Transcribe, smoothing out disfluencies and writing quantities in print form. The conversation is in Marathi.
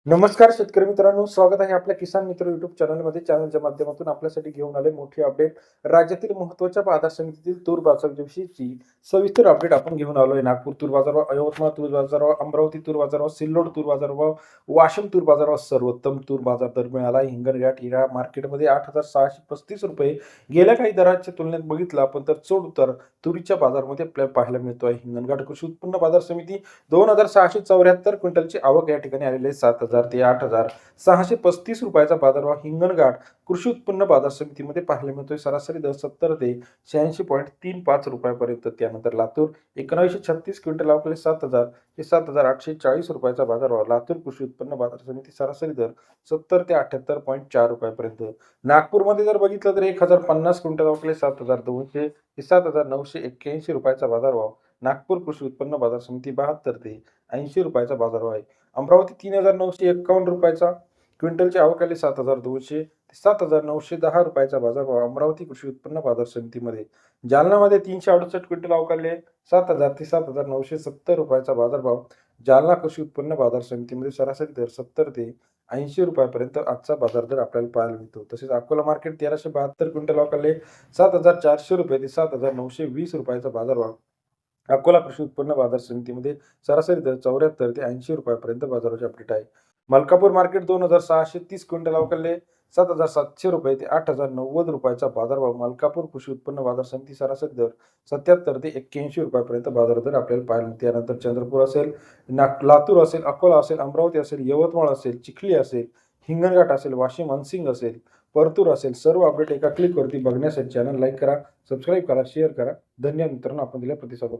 नमस्कार शेतकरी मित्रांनो, स्वागत आहे आपल्या किसान मित्र युट्यूब चॅनलमध्ये. चॅनलच्या माध्यमातून आपल्यासाठी घेऊन आले मोठी अपडेट. राज्यातील महत्त्वाच्या बाजार समितीतील तूर बाजारविषयीची सविस्तर अपडेट आपण घेऊन आलोय. नागपूर तूर बाजारभाव, यवतमाळ तूर बाजारभाव, अमरावती तूर बाजारभाव, सिल्लोड तूर बाजारभाव, वाशिम तूर बाजारभाव, सर्वोत्तम तूर बाजार दर मिळाला. हिंगणघाट हिरा मार्केटमध्ये 8,635 रुपये. गेल्या काही दराच्या तुलनेत बघितलं आपण तर चढ उतार तुरीच्या बाजारामध्ये आपल्याला पाहायला मिळतोय. हिंगणघाट कृषी उत्पन्न बाजार समिती 2,674 क्विंटलची आवक या ठिकाणी आलेली आहे. 7,000 ते 8,635 रुपयाचा बाजारभाव हिंगणघाट कृषी उत्पन्न बाजार समितीमध्ये पाहायला मिळतोय. सरासरी दर 70 ते 86.35 रुपयापर्यंत. त्यानंतर लातूर 1936 क्विंटल आवकले 7,000 ते 7,840 रुपयाचा बाजारभाव. लातूर कृषी उत्पन्न बाजार समिती सरासरी दर 70 ते 78.4 रुपयापर्यंत. नागपूरमध्ये जर बघितलं तर 1,050 क्विंटल आवकले 7,200 ते 7,981 रुपयाचा बाजारभाव. नागपूर कृषी उत्पन्न बाजार समिती 72 ते 80 रुपयाचा बाजारभाव आहे. अमरावती 3,951 रुपयाचा क्विंटलची आवक आली. 7,200 ते 7,910 रुपयाचा बाजारभाव अमरावती कृषी उत्पन्न बाजार समितीमध्ये. जालनामध्ये 368 क्विंटल आवक आली. 7,000 ते 7,970 रुपयाचा बाजारभाव. जालना कृषी उत्पन्न बाजार समितीमध्ये सरासरी दर 70 ते 80 रुपयापर्यंत आजचा बाजार दर आपल्याला पाहायला मिळतो. तसेच अकोला मार्केट 1,372 क्विंटल आवक आली. 7,400 रुपये ते 7,920 रुपयाचा बाजारभाव. अकोला कृषी उत्पन्न बाजार समितीमध्ये सरासरी दर 74 ते 80 रुपयापर्यंत बाजाराची अपडेट आहे. Malkapur market 2,630 quintal आवकले. 7,700 रुपये ते 8,090 रुपयाचा बाजारभाव. मलकापूर कृषी उत्पन्न बाजार समिती सरासरी दर 77 ते 81 रुपयापर्यंत बाजार दर आपल्याला पाहायला मिळते. त्यानंतर चंद्रपूर असेल, लातूर असेल, अकोला असेल, अमरावती असेल, यवतमाळ असेल, चिखली असेल, हिंगणघाट असेल, वाशिम, अनसिंग असेल, परतूर असेल, सर्व अपडेट एका क्लिकवरती बघण्यासाठी चॅनल लाईक करा, सबस्क्राईब करा, शेअर करा. धन्यवाद मित्रांनो, आपण दिल्या प्रतिसाद.